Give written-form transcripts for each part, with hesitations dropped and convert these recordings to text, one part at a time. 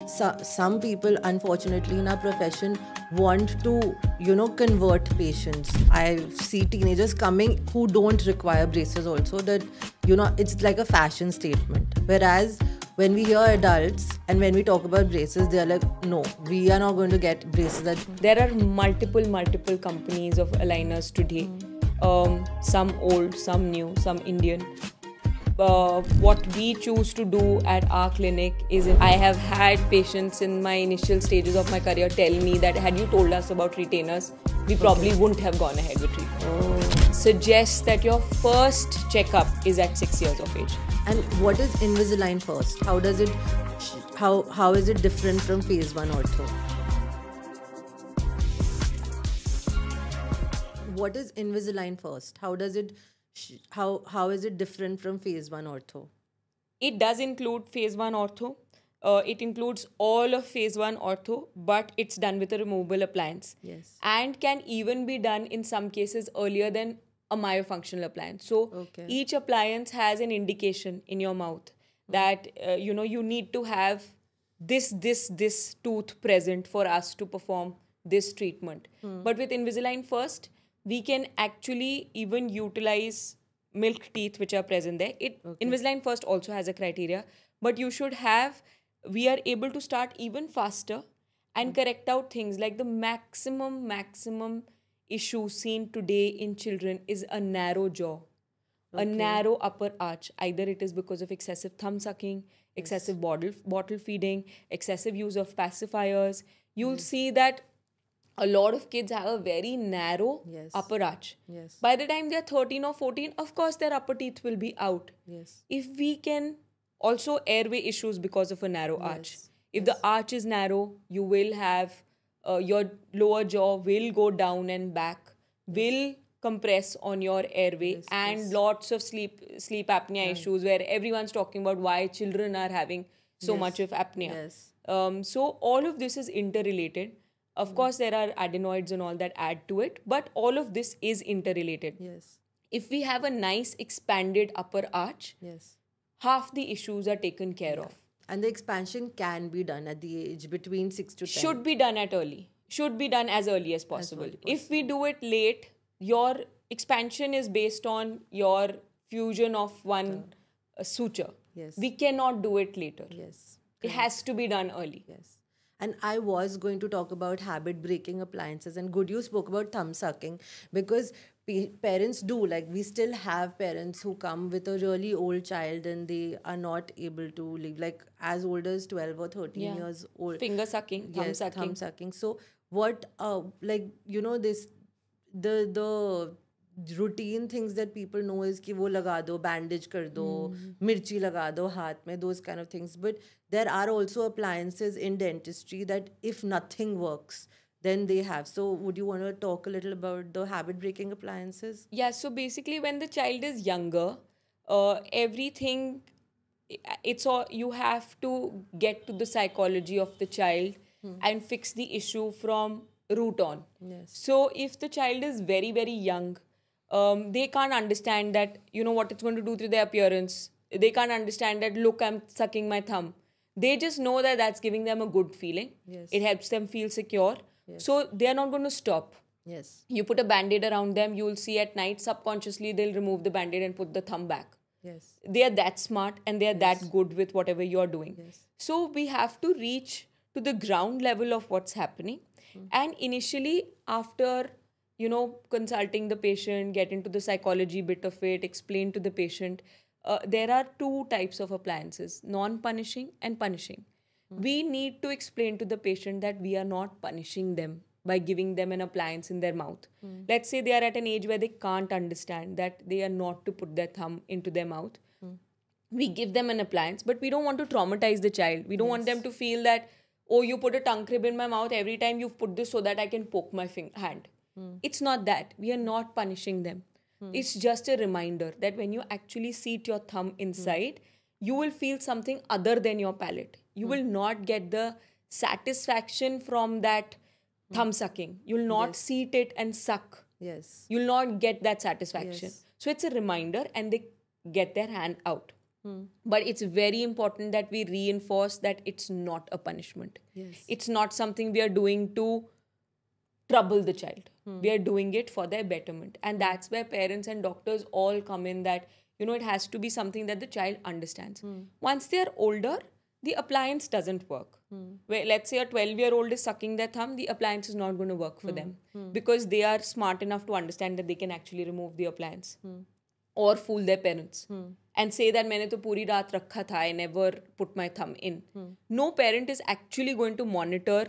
some people, unfortunately, in our profession want to, convert patients. I see teenagers coming who don't require braces also, that, it's like a fashion statement. Whereas when we hear adults and when we talk about braces, they are like, no, we are not going to get braces. There are multiple companies of aligners today. Some old, some new, some Indian. What we choose to do at our clinic is, I have had patients in my initial stages of my career tell me that had you told us about retainers, we probably wouldn't have gone ahead with treatment. Suggests that your first checkup is at 6 years of age. And what is Invisalign First? How does it, how is it different from Phase 1 ortho? What is Invisalign First? How does it, how is it different from Phase 1 ortho? It does include Phase 1 ortho. It includes all of Phase 1 ortho, but it's done with a removable appliance. Yes. And can even be done in some cases earlier than a myofunctional appliance. So each appliance has an indication in your mouth that, you need to have this tooth present for us to perform this treatment. But with Invisalign First, we can actually even utilize milk teeth which are present there. Invisalign First also has a criteria, but we are able to start even faster and correct out things like the maximum issue seen today in children is a narrow jaw, a narrow upper arch. Either it is because of excessive thumb sucking, excessive bottle feeding, excessive use of pacifiers. You'll see that a lot of kids have a very narrow upper arch. Yes. By the time they're 13 or 14, of course, their upper teeth will be out. Yes. If we can also airway issues because of a narrow arch. If the arch is narrow, you will have your lower jaw will go down and back, will compress on your airway, and lots of sleep apnea issues where everyone's talking about why children are having so much of apnea. Yes. So all of this is interrelated. Of course, there are adenoids and all that add to it, but all of this is interrelated. Yes. If we have a nice expanded upper arch, half the issues are taken care of. And the expansion can be done at the age between 6 to 10. Should be done Should be done as early as possible. If we do it late, your expansion is based on your fusion of one suture. Yes. We cannot do it later. Yes. It has to be done early. Yes. And I was going to talk about habit-breaking appliances, and good you spoke about thumb sucking, because parents do, like, we still have parents who come with a really old child and they are not able to live, like, as old as 12 or 13 years old. Finger sucking, thumb sucking. Thumb sucking. So what, the routine things that people know is कि वो लगा दो, bandage कर दो, मिर्ची लगा दो हाथ में, those kind of things. But there are also appliances in dentistry that if nothing works, then they have. So would you want to talk a little about the habit-breaking appliances? Yeah, so basically when the child is younger, everything, it's all, you have to get to the psychology of the child and fix the issue from root on. Yes. So if the child is very, very young, they can't understand that, what it's going to do to their appearance. They can't understand that, look, I'm sucking my thumb. They just know that that's giving them a good feeling. Yes. It helps them feel secure. Yes. So they're not going to stop. Yes. You put a band-aid around them, you'll see at night, subconsciously, they'll remove the band-aid and put the thumb back. Yes. They are that smart and they are that good with whatever you're doing. Yes. So we have to reach to the ground level of what's happening. And initially, after, consulting the patient, get into the psychology bit of it, explain to the patient, there are two types of appliances, non-punishing and punishing. We need to explain to the patient that we are not punishing them by giving them an appliance in their mouth. Let's say they are at an age where they can't understand that they are not to put their thumb into their mouth. We give them an appliance, but we don't want to traumatize the child. We don't want them to feel that, oh, you put a tongue crib in my mouth every time you've put this so that I can poke my hand. It's not that. We are not punishing them. It's just a reminder that when you actually seat your thumb inside, you will feel something other than your palate. You will not get the satisfaction from that thumb sucking. You'll not seat it and suck. Yes. You'll not get that satisfaction. Yes. So it's a reminder and they get their hand out. But it's very important that we reinforce that it's not a punishment. Yes. It's not something we are doing to trouble the child. We are doing it for their betterment. And that's where parents and doctors all come in, that, it has to be something that the child understands. Once they are older, the appliance doesn't work. Where, let's say a 12-year-old is sucking their thumb, the appliance is not going to work for them because they are smart enough to understand that they can actually remove the appliance or fool their parents and say that मैंने तो पूरी रात रखा था, I never put my thumb in. No parent is actually going to monitor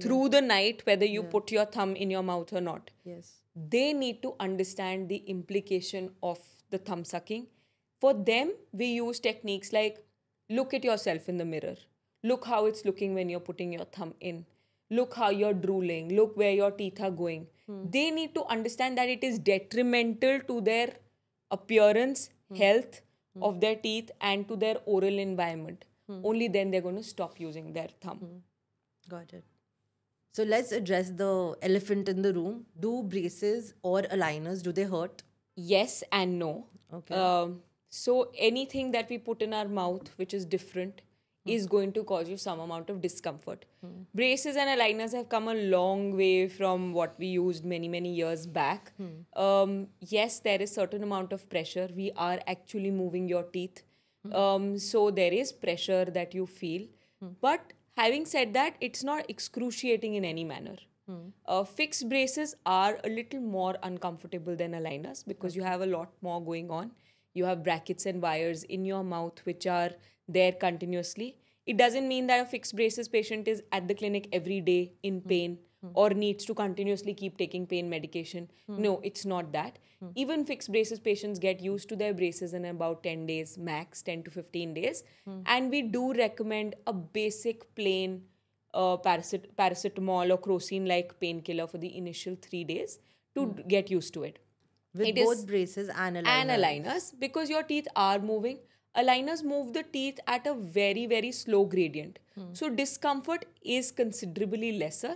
through the night whether you put your thumb in your mouth or not. Yes. They need to understand the implication of the thumb sucking. For them, we use techniques like, look at yourself in the mirror. Look how it's looking when you're putting your thumb in. Look how you're drooling. Look where your teeth are going. They need to understand that it is detrimental to their appearance, health of their teeth and to their oral environment. Only then they're going to stop using their thumb. Got it. So let's address the elephant in the room. Do braces or aligners, do they hurt? Yes and no. Okay. So anything that we put in our mouth which is different is going to cause you some amount of discomfort. Braces and aligners have come a long way from what we used many, many years back. Yes, there is certain amount of pressure. We are actually moving your teeth. So there is pressure that you feel. But having said that, it's not excruciating in any manner. Fixed braces are a little more uncomfortable than aligners because you have a lot more going on. You have brackets and wires in your mouth which are there continuously. It doesn't mean that a fixed braces patient is at the clinic every day in pain or needs to continuously keep taking pain medication. No, it's not that. Even fixed braces patients get used to their braces in about 10 days max, 10 to 15 days. And we do recommend a basic plain paracetamol or crocin-like painkiller for the initial 3 days to get used to it. With It both is- braces and aligners. And aligners, because your teeth are moving. Aligners move the teeth at a very, very slow gradient. So discomfort is considerably lesser,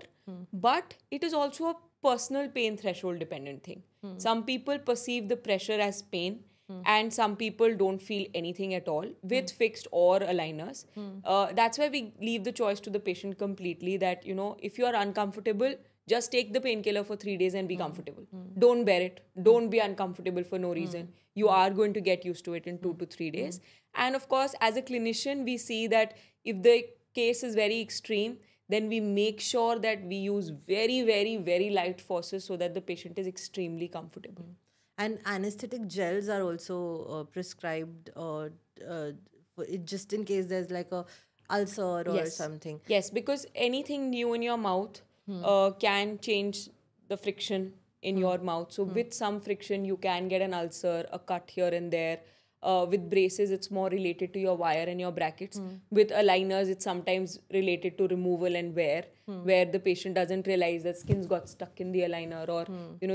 but it is also a personal pain threshold dependent thing. Some people perceive the pressure as pain and some people don't feel anything at all with fixed or aligners. That's why we leave the choice to the patient completely that, if you are uncomfortable, just take the painkiller for 3 days and be comfortable. Don't bear it. Don't be uncomfortable for no reason. You are going to get used to it in 2 to 3 days. And of course, as a clinician, we see that if the case is very extreme, then we make sure that we use very, very, very light forces so that the patient is extremely comfortable. And anesthetic gels are also prescribed just in case there's like a ulcer or something. Yes, because anything new in your mouth can change the friction in your mouth. So with some friction, you can get an ulcer, a cut here and there. With braces, it's more related to your wire and your brackets. With aligners, it's sometimes related to removal and wear, where the patient doesn't realize that skin's got stuck in the aligner, or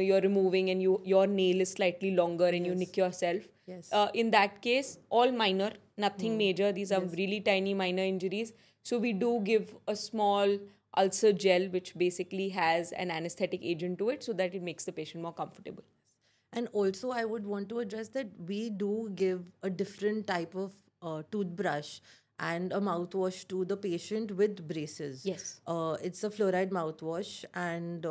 you're removing and your nail is slightly longer and you nick yourself. Yes. In that case, all minor, nothing major. These are really tiny minor injuries. So we do give a small ulcer gel which basically has an anesthetic agent to it so that it makes the patient more comfortable. And also, I would want to address that we do give a different type of toothbrush and a mouthwash to the patient with braces. Yes. It's a fluoride mouthwash, and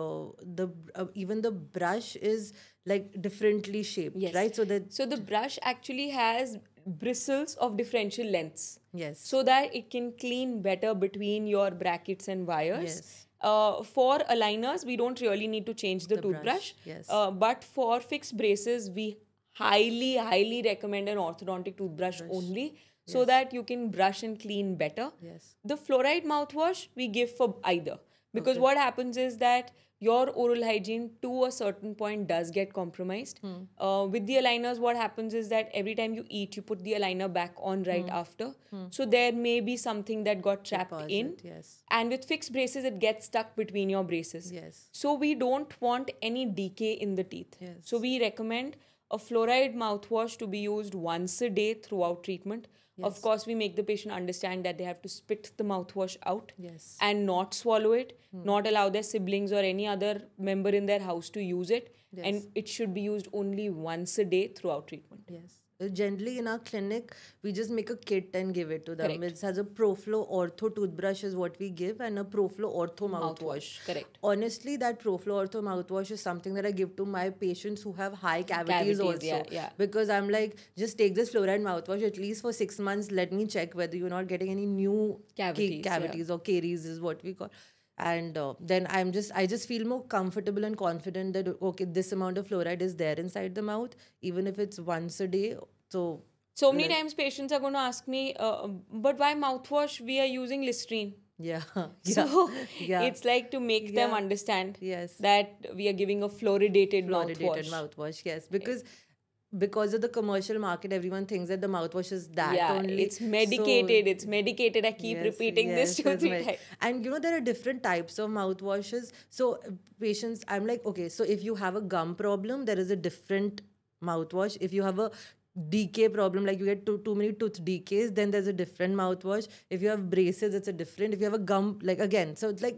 even the brush is like differently shaped, Yes. right? So the brush actually has bristles of differential lengths. Yes. So that it can clean better between your brackets and wires. Yes. For aligners, we don't really need to change the toothbrush. brush, yes. But for fixed braces, we highly, highly recommend an orthodontic toothbrush only so that you can brush and clean better. Yes. The fluoride mouthwash we give for either. Because what happens is that your oral hygiene to a certain point does get compromised. With the aligners, what happens is that every time you eat, you put the aligner back on right after. So there may be something that got trapped in. Yes. And with fixed braces, it gets stuck between your braces. Yes. So we don't want any decay in the teeth. Yes. So we recommend a fluoride mouthwash to be used once a day throughout treatment. Of course, we make the patient understand that they have to spit the mouthwash out Yes. and not swallow it, not allow their siblings or any other member in their house to use it. Yes. And it should be used only once a day throughout treatment. Yes. Generally, in our clinic, we just make a kit and give it to them. Correct. It has a Proflow Ortho toothbrush is what we give, and a Proflow Ortho mouthwash. Mouthwash, correct. Honestly, that Proflow Ortho mouthwash is something that I give to my patients who have high cavities also. Yeah. Because I'm like, just take this fluoride mouthwash at least for 6 months. Let me check whether you're not getting any new Cavities, or caries is what we call. And then I just feel more comfortable and confident that okay, this amount of fluoride is there inside the mouth, even if it's once a day. So many times patients are going to ask me, but why mouthwash? We are using Listerine. Yeah. So it's like to make them understand that we are giving a fluoridated mouthwash. Yes, because of the commercial market, everyone thinks that the mouthwash is that only. It's medicated. It's medicated. I keep repeating this 2-3 times. And there are different types of mouthwashes. So patients, I'm like, okay, so if you have a gum problem, there is a different mouthwash. If you have a decay problem, like you get too many tooth decays, then there's a different mouthwash. If you have braces, it's a different. If you have a gum, like again, so it's like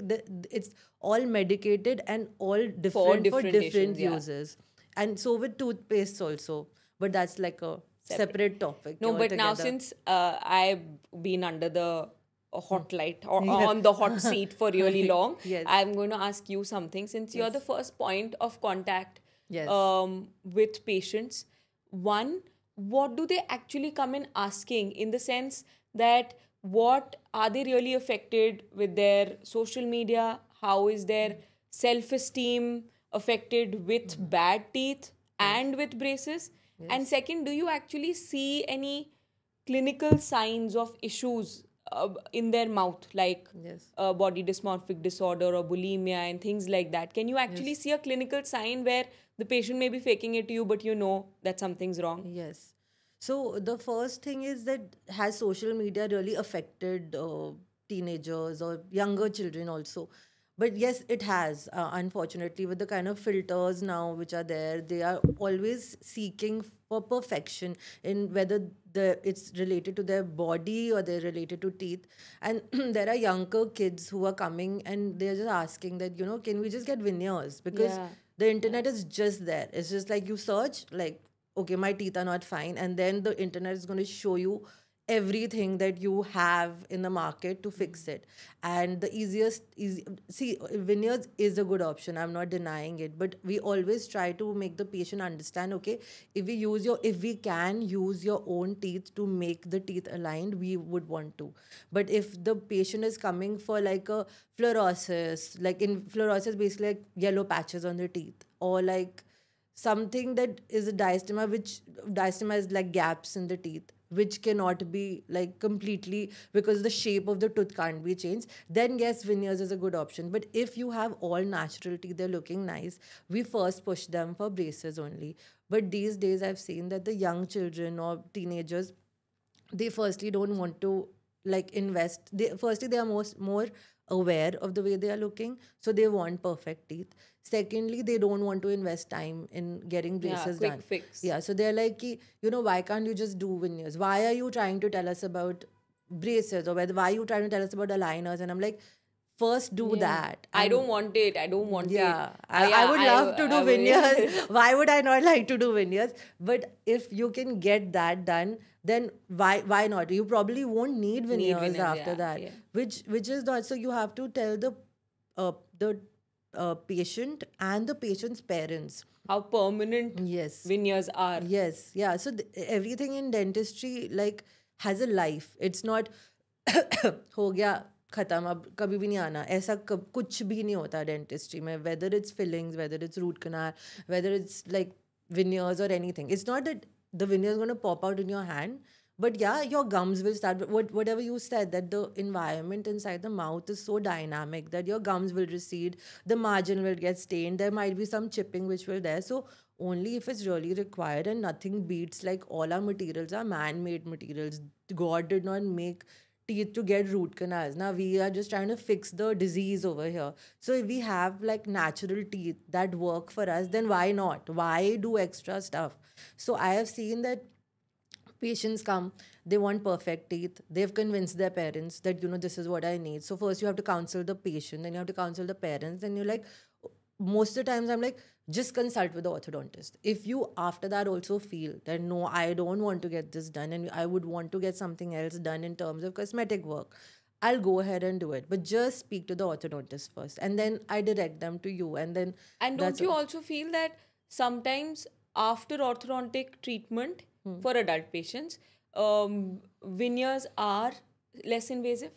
it's all medicated and all different for different uses. And so with toothpaste also, but that's like a separate topic. No, but now since I've been under the hot light or on the hot seat for really long, I'm going to ask you something. Since you're the first point of contact with patients, one, what do they actually come in asking, in the sense that what are they really affected with their social media? How is their self-esteem affected with bad teeth and with braces? And second, do you actually see any clinical signs of issues in their mouth, like body dysmorphic disorder or bulimia and things like that? Can you actually see a clinical sign where the patient may be faking it to you, but you know that something's wrong? Yes. So the first thing is that, has social media really affected teenagers or younger children also? But yes, it has. Unfortunately, with the kind of filters now which are there, they are always seeking for perfection in whether it's related to their body or they're related to teeth. And there are younger kids who are coming and they're just asking that, can we just get veneers? Because the internet is just there. It's just like you search, like, okay, my teeth are not fine. And then the internet is going to show you everything that you have in the market to fix it. And the see, veneers is a good option, I'm not denying it, but we always try to make the patient understand, okay, if we can use your own teeth to make the teeth aligned, we would want to. But if the patient is coming for like a fluorosis, like in fluorosis basically like yellow patches on the teeth, or like something that is a diastema, which diastema is like gaps in the teeth, which cannot be like completely, because the shape of the tooth can't be changed, then yes, veneers is a good option. But if you have all natural teeth, they're looking nice, we first push them for braces only. But these days I've seen that the young children or teenagers, they firstly don't want to like invest. They are more aware of the way they are looking, so they want perfect teeth. Secondly, they don't want to invest time in getting braces quick done. Fix. Yeah, so they're like, why can't you just do veneers? Why are you trying to tell us about braces, or why are you trying to tell us about aligners? And I'm like, first do that. I don't want it. I would love to do veneers. Why would I not like to do veneers? But if you can get that done, then why not? You probably won't need veneers after that. Yeah. Which is not. So you have to tell the patient and the patient's parents how permanent veneers are. Yes, yeah. So everything in dentistry like has a life. It's not हो गया खत्म, अब कभी भी नहीं आना, ऐसा कुछ भी नहीं होता डेंटिस्ट्री में. Whether it's fillings, whether it's root canal, whether it's like veneers or anything, it's not that the veneer is going to pop out in your hand. But yeah, your gums will start, whatever you said, that the environment inside the mouth is so dynamic that your gums will recede, the margin will get stained, there might be some chipping which will there. So only if it's really required, and nothing beats, like all our materials are man-made materials. God did not make teeth to get root canals. Now we are just trying to fix the disease over here. So if we have like natural teeth that work for us, then why not? Why do extra stuff? So I have seen that patients come, they want perfect teeth. They've convinced their parents that, this is what I need. So first you have to counsel the patient, then you have to counsel the parents. And you're like, most of the times I'm like, just consult with the orthodontist. If you after that also feel that no, I don't want to get this done and I would want to get something else done in terms of cosmetic work, I'll go ahead and do it. But just speak to the orthodontist first, and then I direct them to you, and then And don't that's you also feel that sometimes after orthodontic treatment for adult patients, veneers are less invasive?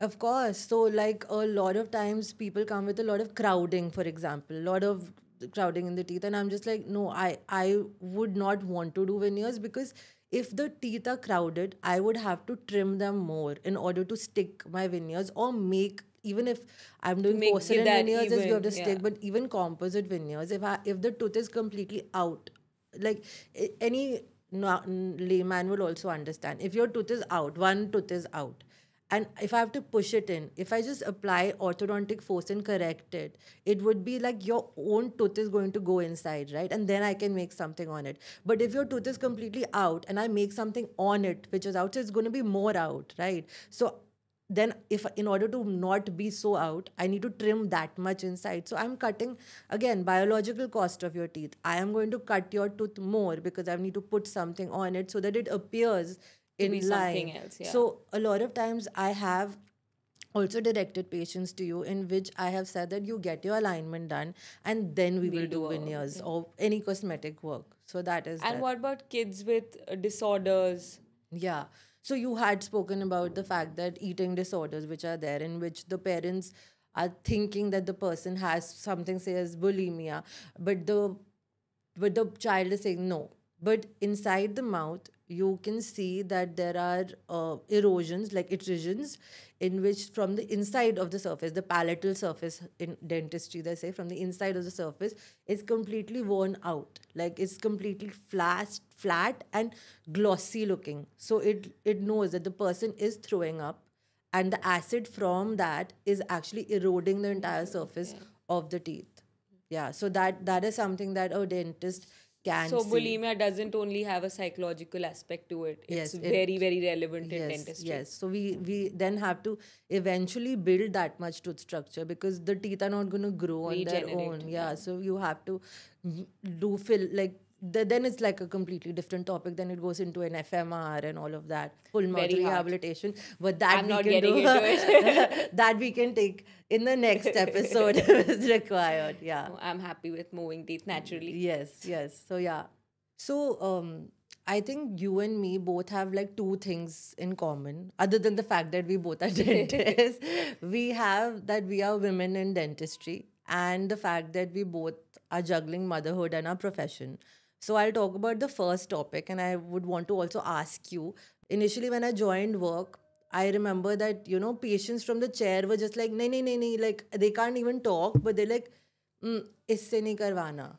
of course. So, like a lot of times, people come with a lot of crowding, for example, a lot of crowding in the teeth, and I'm just like, no, I would not want to do veneers because if the teeth are crowded, I would have to trim them more in order to stick my veneers or make. Even if I'm doing Make porcelain that veneers, is you have even, to stick, but even composite veneers, if the tooth is completely out, like any layman will also understand. If your tooth is out, one tooth is out, and if I have to push it in, if I just apply orthodontic force and correct it, it would be like your own tooth is going to go inside, right? And then I can make something on it. But if your tooth is completely out and I make something on it which is out, so it's going to be more out, right? So then if in order to not be so out, I need to trim that much inside. So I'm cutting, again, biological cost of your teeth. I am going to cut your tooth more because I need to put something on it so that it appears to be in line. something else, yeah. So a lot of times I have also directed patients to you in which I have said that you get your alignment done and then we will do veneers or any cosmetic work. So that is And that. what about kids with disorders? Yeah. So you had spoken about the fact that eating disorders which are there, in which the parents are thinking that the person has something, say as bulimia, but the child is saying no. But inside the mouth, you can see that there are erosions, like incisions, in which from the inside of the surface, the palatal surface in dentistry, they say from the inside of the surface, is completely worn out. Like it's completely flat and glossy looking. So it knows that the person is throwing up, and the acid from that is actually eroding the entire surface of the teeth. Yeah, so that is something that a dentist can So see. bulimia doesn't only have a psychological aspect to it. It's very, very relevant in dentistry. Yes. So we then have to eventually build that much tooth structure because the teeth are not going to grow on their own. Yeah. So you have to do fill like. Then it's like a completely different topic. Then it goes into an FMR and all of that, full mouth Very hard. rehabilitation. But that I'm we not can getting do. into it. That we can take in the next episode if it's required. Yeah. I'm happy with moving teeth naturally. Yes. So yeah. So I think you and me both have like two things in common, other than the fact that we both are dentists. We have that we are women in dentistry, and the fact that we both are juggling motherhood and our profession. So I'll talk about the first topic, and I would want to also ask you. Initially, when I joined work, I remember that patients from the chair were just like, nahi, nahi, nahi, nahi, like they can't even talk, but they're like, isse nahi karwana,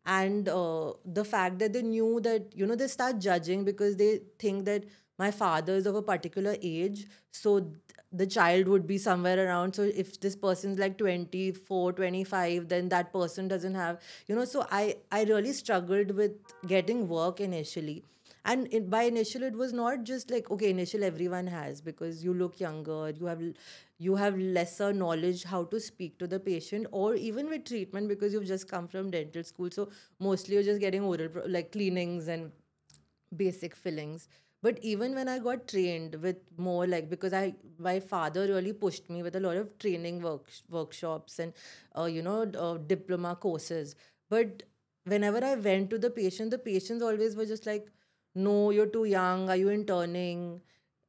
and the fact that they knew that they start judging because they think that my father is of a particular age, so the child would be somewhere around. So if this person's like 24, 25, then that person doesn't have, so I really struggled with getting work initially. And by initial, it was not just like, okay, initial everyone has, because you look younger, you have lesser knowledge how to speak to the patient, or even with treatment, because you've just come from dental school. So mostly you're just getting oral like cleanings and basic fillings. But even when I got trained with more, like, because my father really pushed me with a lot of training workshops and diploma courses. But whenever I went to the patients always were just like, no, you're too young, are you interning,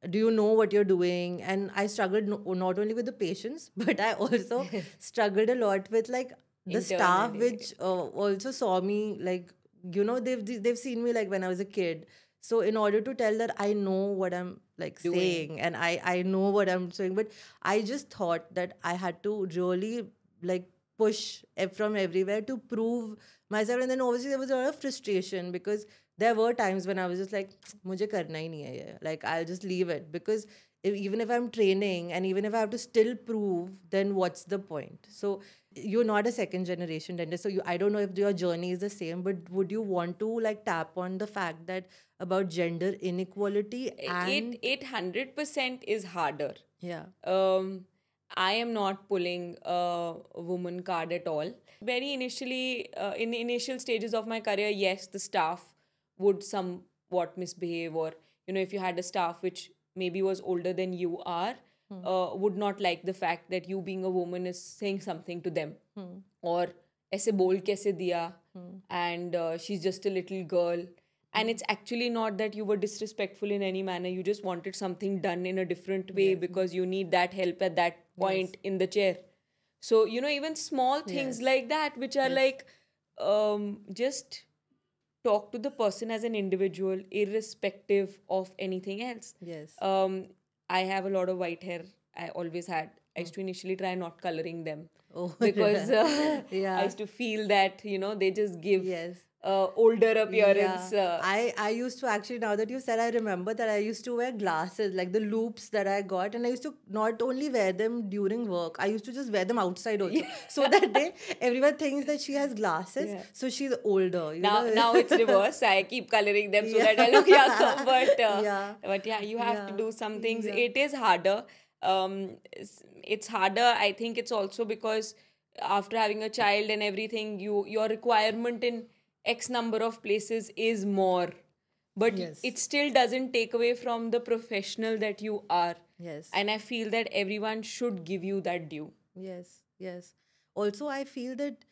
do you know what you're doing? And I struggled not only with the patients, but I also struggled a lot with like the staff, Internally. which also saw me like, they've seen me like when I was a kid. So in order to tell that I know what I'm like saying, and I know what I'm saying, but I just thought that I had to really like push from everywhere to prove myself. And then obviously there was a lot of frustration, because there were times when I was just like, mujhe karna hi nahi hai ye. Like I'll just leave it, because even if I'm training and even if I have to still prove, then what's the point? So you're not a second generation dentist, so I don't know if your journey is the same, but would you want to like tap on the fact that about gender inequality? And It 100% is harder. yeah, Um, I am not pulling a woman card at all. Very initially, in the initial stages of my career, yes, the staff would somewhat misbehave, or if you had a staff which maybe was older than you are, would not like the fact that you being a woman is saying something to them, or ऐसे बोल कैसे दिया, and she's just a little girl. And it's actually not that you were disrespectful in any manner. You just wanted something done in a different way because you need that help at that point in the chair. So, even small things like that, which are like, just talk to the person as an individual, irrespective of anything else. Yes. I have a lot of white hair. I always had. I used to initially try not coloring them. Oh, Because yeah. I used to feel that, they just give Yes. older appearance. Yeah. I used to actually, now that you said, I remember that I used to wear glasses, like the loops that I got, and I used to not only wear them during work, I used to just wear them outside also. So that everyone thinks that she has glasses, so she's older. Now it's reverse. I keep coloring them so that I look younger. But you have to do some things. It is harder. It's harder. I think it's also because after having a child and everything, your requirement in X number of places is more, but it still doesn't take away from the professional that you are. Yes. And I feel that everyone should give you that due. Yes, yes. Also, I feel that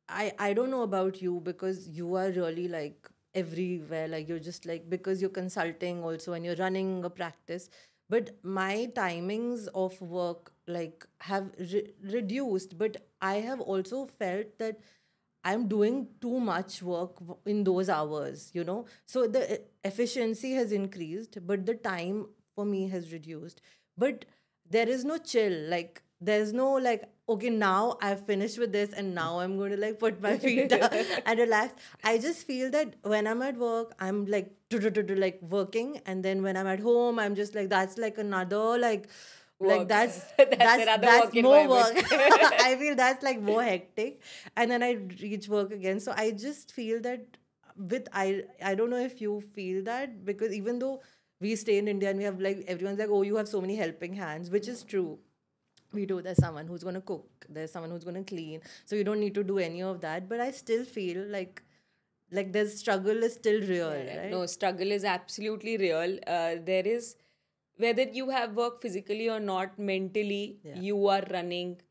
I don't know about you, because you are really like everywhere. Like you're just like, because you're consulting also and you're running a practice. But my timings of work like have reduced. But I have also felt that I'm doing too much work in those hours, So the efficiency has increased, but the time for me has reduced. But there is no chill. Like, there's no like, okay, now I've finished with this and now I'm going to like put my feet down and relax. I just feel that when I'm at work, I'm like, like working. And then when I'm at home, I'm just like, that's like another like, like that's more work. I feel that's like more hectic, and then I reach work again. So I just feel that I don't know if you feel that, because even though we stay in India and we have like, everyone's like, oh, you have so many helping hands, which is true. We do. There's someone who's going to cook, there's someone who's going to clean, so you don't need to do any of that. But I still feel like there's struggle is still real, right? No, struggle is absolutely real. There is, whether you have work physically or not, mentally, you are running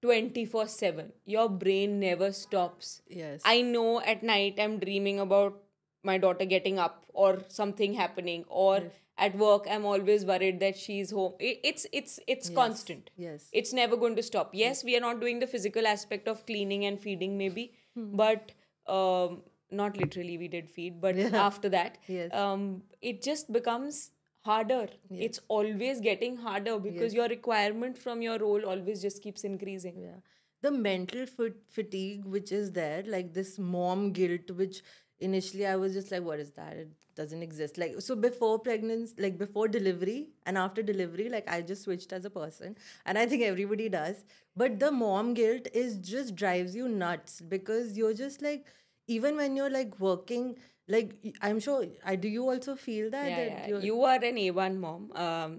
24/7. Your brain never stops. Yes. I know at night I'm dreaming about my daughter getting up or something happening, or at work I'm always worried that she's home. It's constant. Yes. It's never going to stop. Yes, we are not doing the physical aspect of cleaning and feeding maybe, but not literally we did feed, but after that, it just becomes harder. It's always getting harder because your requirement from your role always just keeps increasing. Yeah. The mental fatigue which is there, like this mom guilt, which initially I was just like, what is that? It doesn't exist. Like, so before pregnancy, like before delivery and after delivery, like I just switched as a person, and I think everybody does. But the mom guilt is just drives you nuts, because you're just like, even when you're like working, like I'm sure, do you also feel that? Yeah. You are an A1 mom.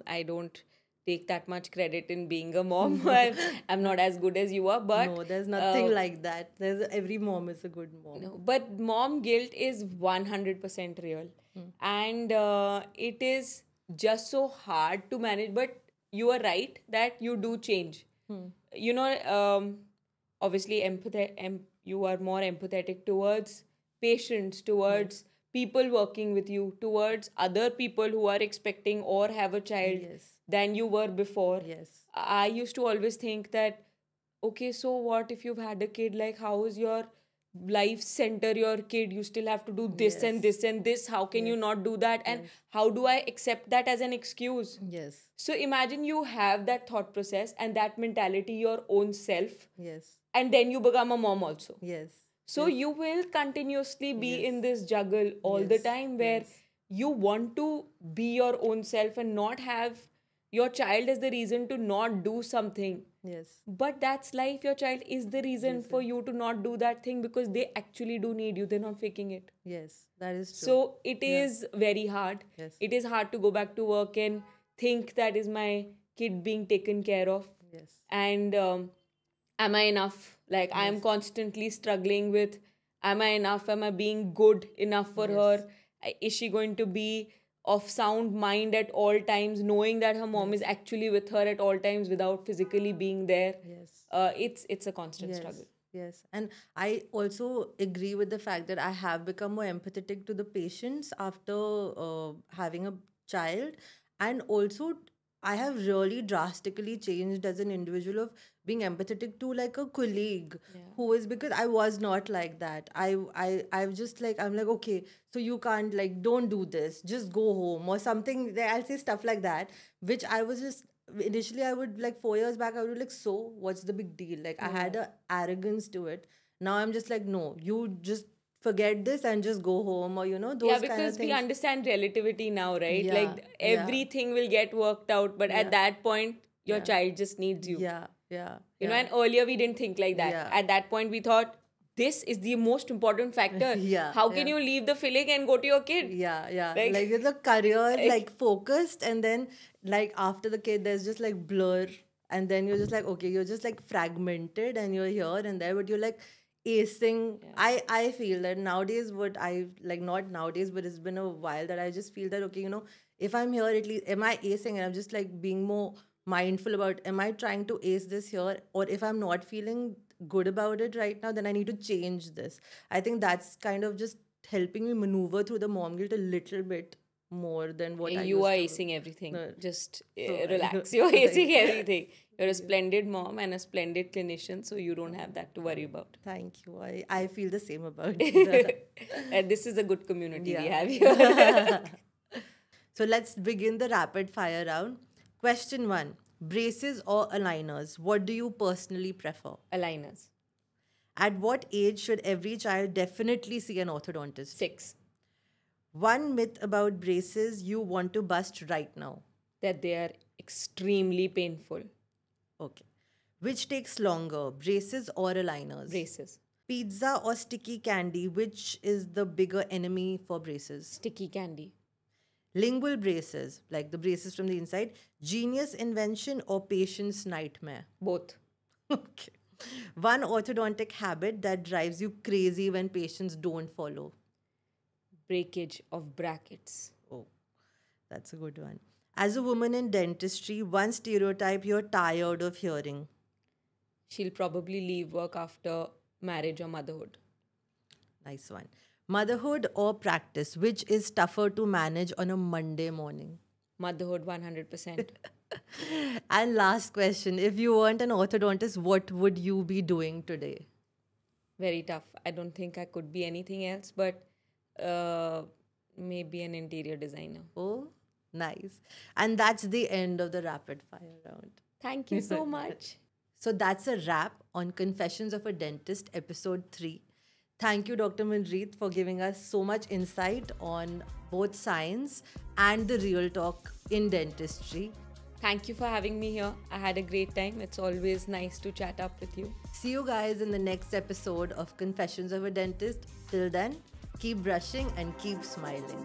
I don't take that much credit in being a mom. I'm not as good as you are, but no, there's nothing like that. Every mom is a good mom. No, but mom guilt is 100% real, and it is just so hard to manage. But you are right that you do change. Obviously, you are more empathetic towards patients, towards people working with you, towards other people who are expecting or have a child than you were before. Yes. I used to always think that, okay, so what if you've had a kid? Like, how is your life center your kid? You still have to do this and this and this. How can you not do that? And how do I accept that as an excuse? Yes. So imagine you have that thought process and that mentality, your own self. Yes. And then you become a mom also. Yes. So you will continuously be in this juggle all the time, where you want to be your own self and not have your child as the reason to not do something. Yes. But that's life. Your child is the reason for you to not do that thing, because they actually do need you. They're not faking it. Yes, that is true. So it is very hard. Yes. It is hard to go back to work and think that is my kid being taken care of. Yes. And am I enough? Like, I am constantly struggling with, am I enough? Am I being good enough for her? Is she going to be of sound mind at all times, knowing that her mom is actually with her at all times without physically being there? Yes. It's a constant struggle. Yes, and I also agree with the fact that I have become more empathetic to the patients after having a child, and also I have really drastically changed as an individual of being empathetic to like a colleague who is, because I was not like that. I'm just like, I'm like, okay, so you can't, like, don't do this, just go home or something. I'll say stuff like that, which I was just initially, I would, like, 4 years back, I would be like, so what's the big deal? Like, I had a arrogance to it. Now I'm just like, no, you just forget this and just go home, or those kind of because we things. understand relativity now, right? Yeah, Like, everything will get worked out, but at that point, your child just needs you. Yeah. You know, and earlier we didn't think like that. Yeah. At that point, we thought, this is the most important factor. How can you leave the filling and go to your kid? Yeah. Like- Like it's a career, like, focused, and then, like, after the kid, there's just like blur, and then you're just like, okay, you're just like fragmented, and you're here and there, but you're like acing. I feel that nowadays, what I like, not nowadays, but it's been a while that I just feel that, okay, if I'm here, at least, am I acing? And I'm just like being more mindful about, am I trying to ace this here, or if I'm not feeling good about it right now, then I need to change this. I think that's kind of just helping me maneuver through the mom guilt a little bit more than what you are used to. acing everything. No. Just relax. You're acing everything. You're a splendid mom and a splendid clinician, so you don't have that to worry about. Thank you. I feel the same about it. And this is a good community we Yeah. have here. So let's begin the rapid fire round. Question 1. Braces or aligners? What do you personally prefer? Aligners. At what age should every child definitely see an orthodontist? 6. One myth about braces you want to bust right now. That they are extremely painful. Okay. Which takes longer, braces or aligners? Braces. Pizza or sticky candy, which is the bigger enemy for braces? Sticky candy. Lingual braces, like the braces from the inside, genius invention or patient's nightmare? Both. Okay. One orthodontic habit that drives you crazy when patients don't follow? Breakage of brackets. Oh, that's a good one. As a woman in dentistry, one stereotype you're tired of hearing? She'll probably leave work after marriage or motherhood. Nice one. Motherhood or practice, which is tougher to manage on a Monday morning? Motherhood 100%. And last question, if you weren't an orthodontist, what would you be doing today? Very tough. I don't think I could be anything else, but maybe an interior designer. Oh, nice. And that's the end of the rapid fire round. Thank you so much. So that's a wrap on Confessions of a Dentist, episode 3. Thank you, Dr. Manjeet, for giving us so much insight on both science and the real talk in dentistry. Thank you for having me here. I had a great time. It's always nice to chat up with you. See you guys in the next episode of Confessions of a Dentist. Till then, keep brushing and keep smiling.